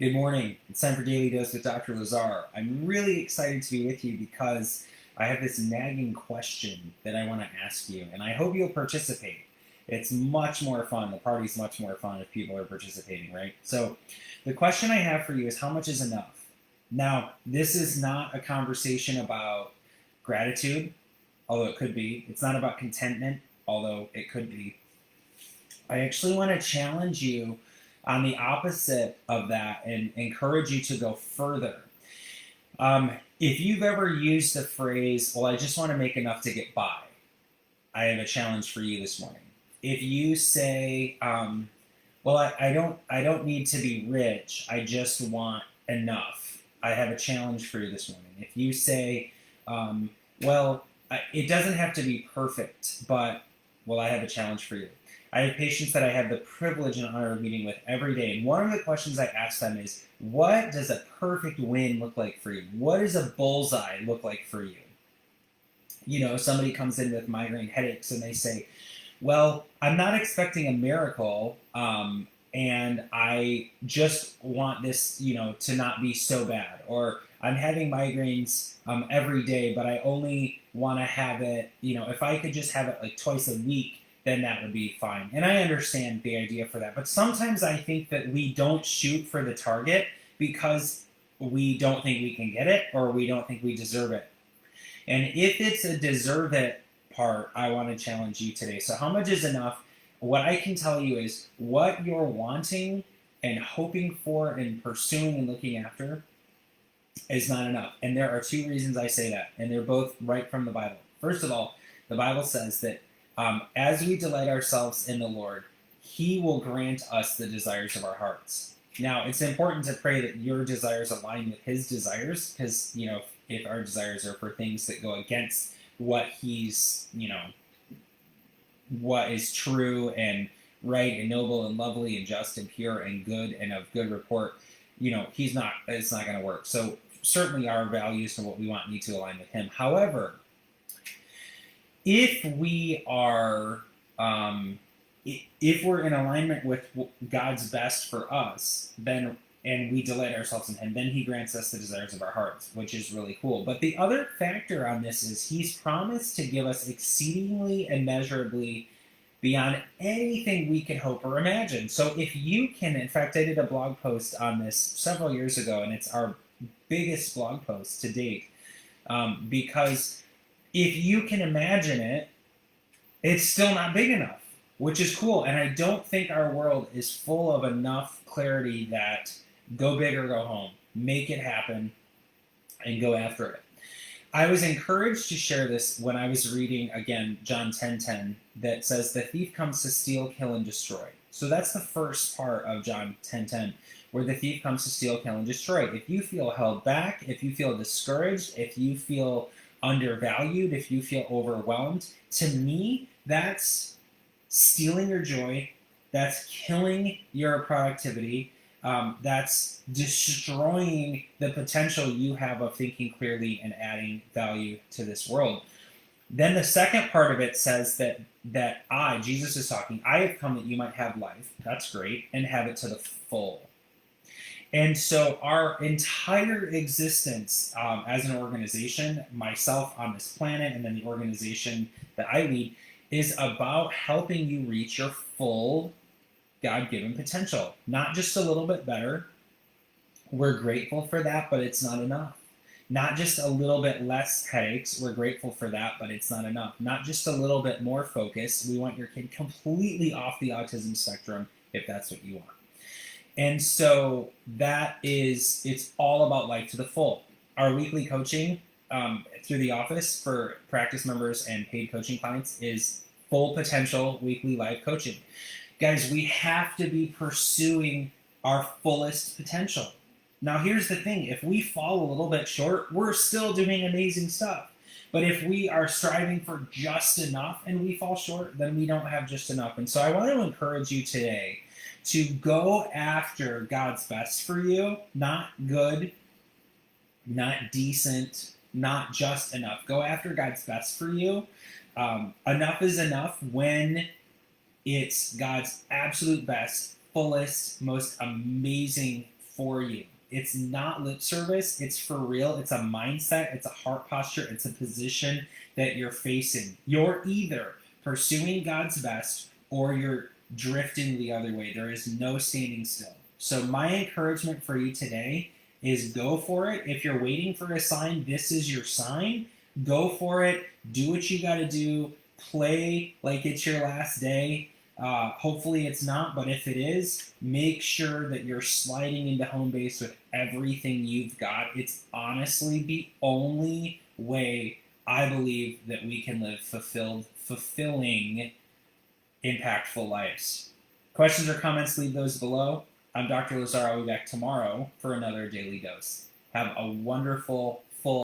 Good morning. It's time for Daily Dose with Dr. Lazar. I'm really excited to be with you because I have this nagging question that I want to ask you, and I hope you'll participate. It's much more fun. The party's much more fun if people are participating, right? So, the question I have for you is how much is enough? Now, this is not a conversation about gratitude, although it could be. It's not about contentment, although it could be. I actually want to challenge you on the opposite of that and encourage you to go further. If you've ever used the phrase, well, I just want to make enough to get by, I have a challenge for you this morning. If you say, well, I don't need to be rich, I just want enough, I have a challenge for you this morning. If you say, well, it doesn't have to be perfect, but, well, I have a challenge for you. I have patients that I have the privilege and honor of meeting with every day. And one of the questions I ask them is, what does a perfect win look like for you? What does a bullseye look like for you? Somebody comes in with migraine headaches and they say, well, I'm not expecting a miracle, and I just want this, to not be so bad. Or I'm having migraines every day, but I only want to have it, if I could just have it like twice a week, then that would be fine. And I understand the idea for that. But sometimes I think that we don't shoot for the target because we don't think we can get it or we don't think we deserve it. And if it's a deserve it part, I want to challenge you today. So, how much is enough? What I can tell you is what you're wanting and hoping for and pursuing and looking after is not enough. And there are two reasons I say that, and they're both right from the Bible. First of all, the Bible says that as we delight ourselves in the Lord, He will grant us the desires of our hearts. Now, it's important to pray that your desires align with His desires, because, if our desires are for things that go against what He's, what is true and right and noble and lovely and just and pure and good and of good report, it's not going to work. So, certainly our values and what we want need to align with Him. However, if we are if we're in alignment with God's best for us, then and we delight ourselves in Him, then He grants us the desires of our hearts, which is really cool. But the other factor on this is He's promised to give us exceedingly immeasurably beyond anything we can hope or imagine. So if you can, in fact, I did a blog post on this several years ago, and it's our biggest blog post to date, because if you can imagine it, it's still not big enough, which is cool. And I don't think our world is full of enough clarity that go big or go home, make it happen, and go after it. I was encouraged to share this when I was reading, again, John 10:10, that says, the thief comes to steal, kill, and destroy. So that's the first part of John 10:10, where the thief comes to steal, kill, and destroy. If you feel held back, if you feel discouraged, if you feel undervalued, if you feel overwhelmed, to me, that's stealing your joy, that's killing your productivity, that's destroying the potential you have of thinking clearly and adding value to this world. Then the second part of it says that Jesus is talking, I have come that you might have life, that's great, and have it to the full. And so our entire existence as an organization, myself on this planet, and then the organization that I lead, is about helping you reach your full God-given potential. Not just a little bit better. We're grateful for that, but it's not enough. Not just a little bit less headaches. We're grateful for that, but it's not enough. Not just a little bit more focus. We want your kid completely off the autism spectrum if that's what you want. And so it's all about life to the full. Our weekly coaching through the office for practice members and paid coaching clients is full potential weekly life coaching. Guys, we have to be pursuing our fullest potential. Now, here's the thing. If we fall a little bit short, we're still doing amazing stuff. But if we are striving for just enough and we fall short, then we don't have just enough. And so I want to encourage you today to go after God's best for you, not good, not decent, not just enough. Go after God's best for you. Enough is enough when it's God's absolute best, fullest, most amazing for you. It's not lip service, it's for real. It's a mindset, it's a heart posture, it's a position that you're facing. You're either pursuing God's best or you're drifting the other way. There is no standing still. So, my encouragement for you today is go for it. If you're waiting for a sign, this is your sign. Go for it. Do what you got to do. Play like it's your last day. Hopefully it's not, but if it is, make sure that you're sliding into home base with everything you've got. It's honestly the only way I believe that we can live fulfilling, impactful lives. Questions or comments, leave those below. I'm Dr. Lazar. I'll be back tomorrow for another Daily Dose. Have a wonderful